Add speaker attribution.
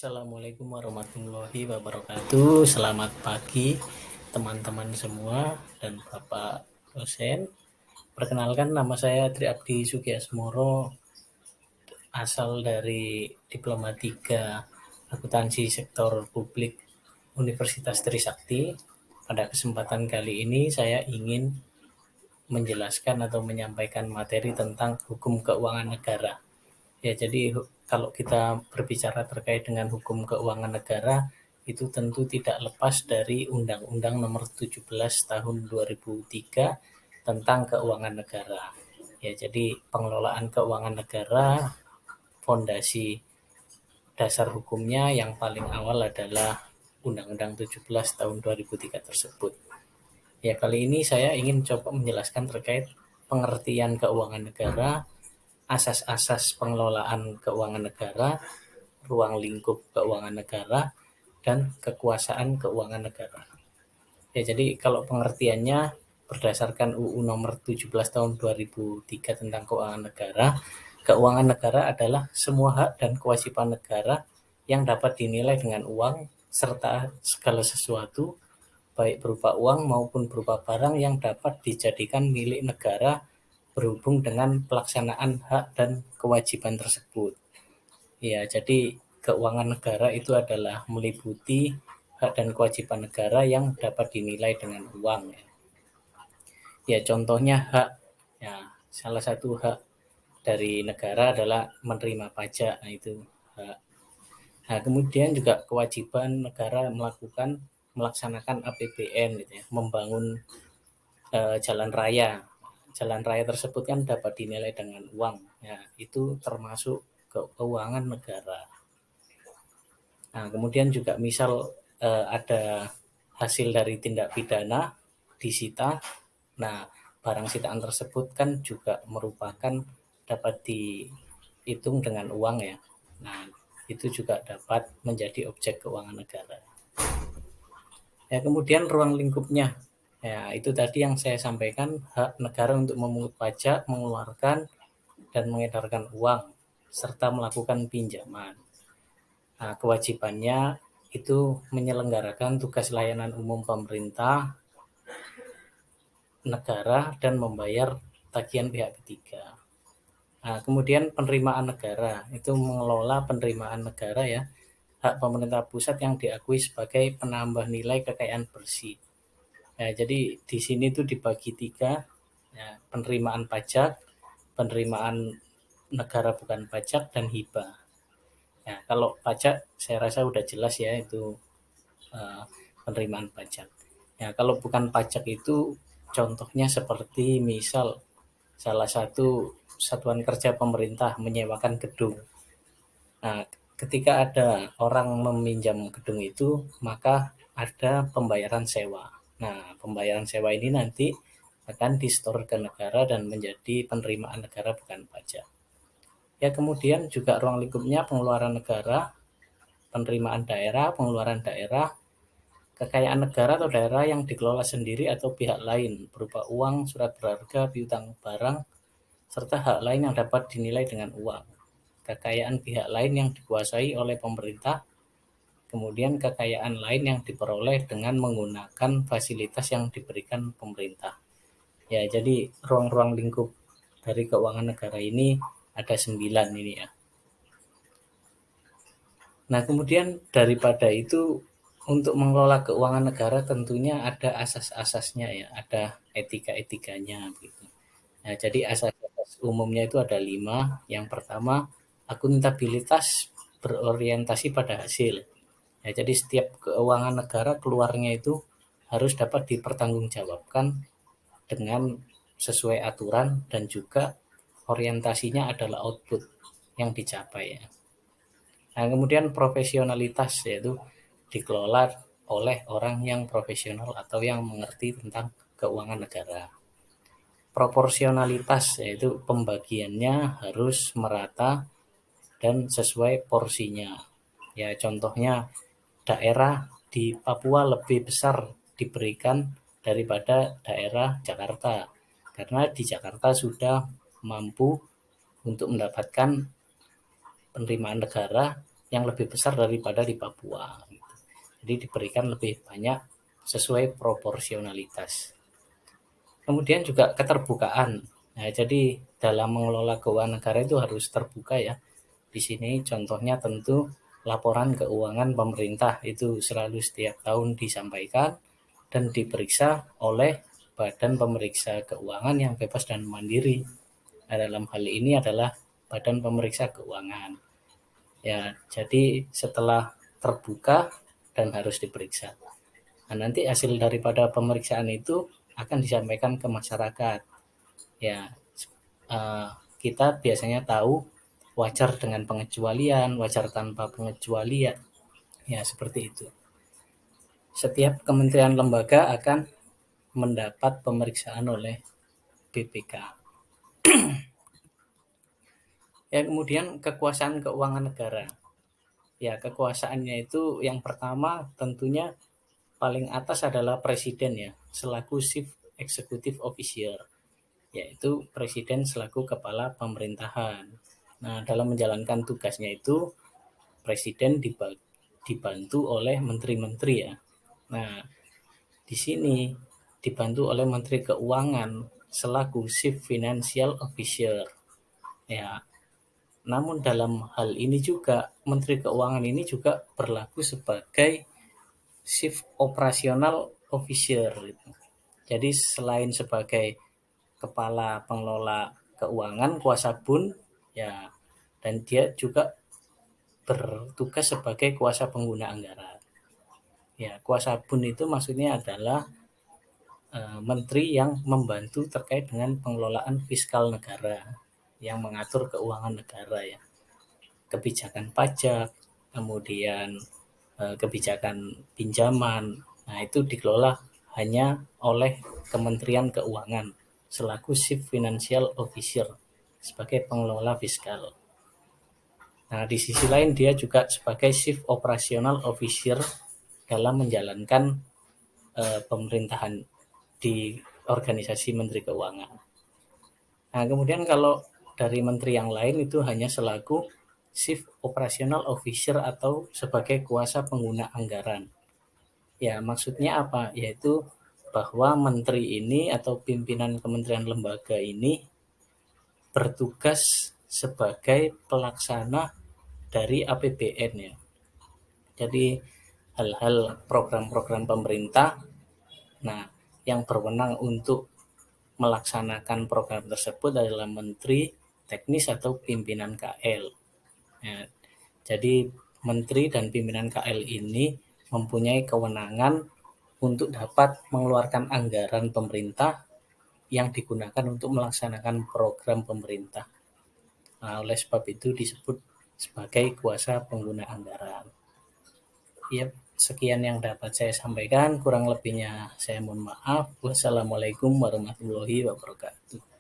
Speaker 1: Assalamualaikum warahmatullahi wabarakatuh. Selamat pagi teman-teman semua dan Bapak dosen. Perkenalkan, nama saya Tri Abdi Sugiasmoro, asal dari Diploma 3 Akuntansi Sektor Publik Universitas Trisakti. Pada kesempatan kali ini saya ingin menjelaskan atau menyampaikan materi tentang hukum keuangan negara. Ya, jadi kalau kita berbicara terkait dengan hukum keuangan negara, itu tentu tidak lepas dari Undang-Undang Nomor 17 Tahun 2003 tentang keuangan negara. Ya, jadi pengelolaan keuangan negara, fondasi dasar hukumnya yang paling awal adalah Undang-Undang 17 Tahun 2003 tersebut. Ya, kali ini saya ingin coba menjelaskan terkait pengertian keuangan negara, asas-asas pengelolaan keuangan negara, ruang lingkup keuangan negara, dan kekuasaan keuangan negara. Ya, jadi kalau pengertiannya berdasarkan UU nomor 17 tahun 2003 tentang keuangan negara adalah semua hak dan kewajiban negara yang dapat dinilai dengan uang serta segala sesuatu baik berupa uang maupun berupa barang yang dapat dijadikan milik negara berhubung dengan pelaksanaan hak dan kewajiban tersebut. Ya, jadi keuangan negara itu adalah meliputi hak dan kewajiban negara yang dapat dinilai dengan uang. Ya, contohnya hak. Ya, salah satu hak dari negara adalah menerima pajak. Nah, itu hak. Nah, kemudian juga kewajiban negara melaksanakan APBN gitu ya, membangun jalan raya. Jalan raya tersebut kan dapat dinilai dengan uang. Ya, itu termasuk keuangan negara. Nah, kemudian juga misal ada hasil dari tindak pidana disita. Nah, barang sitaan tersebut kan juga merupakan dapat dihitung dengan uang ya. Nah, itu juga dapat menjadi objek keuangan negara. Ya, kemudian ruang lingkupnya. Ya, itu tadi yang saya sampaikan, hak negara untuk memungut pajak, mengeluarkan dan mengedarkan uang serta melakukan pinjaman. Nah, kewajibannya itu menyelenggarakan tugas layanan umum pemerintah, negara, dan membayar tagihan pihak ketiga. Nah, kemudian penerimaan negara, itu mengelola penerimaan negara ya, hak pemerintah pusat yang diakui sebagai penambah nilai kekayaan bersih. Ya, jadi di sini tuh dibagi tiga, ya, penerimaan pajak, penerimaan negara bukan pajak, dan hibah. Ya, kalau pajak saya rasa udah jelas ya, itu penerimaan pajak. Ya, kalau bukan pajak itu contohnya seperti misal salah satu satuan kerja pemerintah menyewakan gedung. Nah, ketika ada orang meminjam gedung itu, maka ada pembayaran sewa. Nah, pembayaran sewa ini nanti akan disetor ke negara dan menjadi penerimaan negara bukan pajak. Ya, kemudian juga ruang lingkupnya pengeluaran negara, penerimaan daerah, pengeluaran daerah, kekayaan negara atau daerah yang dikelola sendiri atau pihak lain berupa uang, surat berharga, piutang barang, serta hak lain yang dapat dinilai dengan uang. Kekayaan pihak lain yang dikuasai oleh pemerintah, kemudian kekayaan lain yang diperoleh dengan menggunakan fasilitas yang diberikan pemerintah. Ya, jadi ruang-ruang lingkup dari keuangan negara ini ada 9 ini ya. Nah, kemudian daripada itu untuk mengelola keuangan negara tentunya ada asas-asasnya ya, ada etika-etikanya gitu. Nah, jadi asas-asas umumnya itu ada 5. Yang pertama, akuntabilitas berorientasi pada hasil. Ya, jadi setiap keuangan negara keluarnya itu harus dapat dipertanggungjawabkan dengan sesuai aturan dan juga orientasinya adalah output yang dicapai ya. Nah, kemudian profesionalitas yaitu dikelola oleh orang yang profesional atau yang mengerti tentang keuangan negara. Proporsionalitas yaitu pembagiannya harus merata dan sesuai porsinya. Ya, contohnya daerah di Papua lebih besar diberikan daripada daerah Jakarta karena di Jakarta sudah mampu untuk mendapatkan penerimaan negara yang lebih besar daripada di Papua. Gitu. Jadi diberikan lebih banyak sesuai proporsionalitas. Kemudian juga keterbukaan. Nah, jadi dalam mengelola keuangan negara itu harus terbuka ya. Di sini contohnya tentu laporan keuangan pemerintah itu selalu setiap tahun disampaikan dan diperiksa oleh Badan Pemeriksa Keuangan yang bebas dan mandiri. Nah, dalam hal ini adalah Badan Pemeriksa Keuangan. Ya, jadi setelah terbuka dan harus diperiksa. Nah, nanti hasil daripada pemeriksaan itu akan disampaikan ke masyarakat. Ya, eh, kita biasanya tahu wajar dengan pengecualian, wajar tanpa pengecualian. Ya, seperti itu. Setiap kementerian lembaga akan mendapat pemeriksaan oleh BPK. Ya, kemudian kekuasaan keuangan negara. Ya, kekuasaannya itu yang pertama tentunya paling atas adalah presiden ya, selaku chief executive officer, yaitu presiden selaku kepala pemerintahan. Nah, dalam menjalankan tugasnya itu presiden dibantu oleh menteri-menteri ya. Nah, di sini dibantu oleh Menteri Keuangan selaku Chief Financial Officer. Ya, namun dalam hal ini juga Menteri Keuangan ini juga berlaku sebagai Chief Operational Officer. Jadi selain sebagai kepala pengelola keuangan kuasa bun ya, dan dia juga bertugas sebagai kuasa pengguna anggaran. Ya, kuasa bun itu maksudnya adalah menteri yang membantu terkait dengan pengelolaan fiskal negara, yang mengatur keuangan negara ya, kebijakan pajak, kemudian kebijakan pinjaman. Nah, itu dikelola hanya oleh Kementerian Keuangan selaku Chief Financial Officer sebagai pengelola fiskal. Nah, di sisi lain dia juga sebagai Chief Operational Officer dalam menjalankan pemerintahan di organisasi Menteri Keuangan. Nah, kemudian kalau dari menteri yang lain itu hanya selaku Chief Operational Officer atau sebagai kuasa pengguna anggaran. Ya, maksudnya apa? Yaitu bahwa menteri ini atau pimpinan kementerian lembaga ini bertugas sebagai pelaksana dari APBN ya. Jadi hal-hal program-program pemerintah, nah yang berwenang untuk melaksanakan program tersebut adalah menteri teknis atau pimpinan KL. Ya, jadi menteri dan pimpinan KL ini mempunyai kewenangan untuk dapat mengeluarkan anggaran pemerintah yang digunakan untuk melaksanakan program pemerintah. Nah, oleh sebab itu disebut sebagai kuasa pengguna anggaran. Ya, sekian yang dapat saya sampaikan. Kurang lebihnya saya mohon maaf. Wassalamualaikum warahmatullahi wabarakatuh.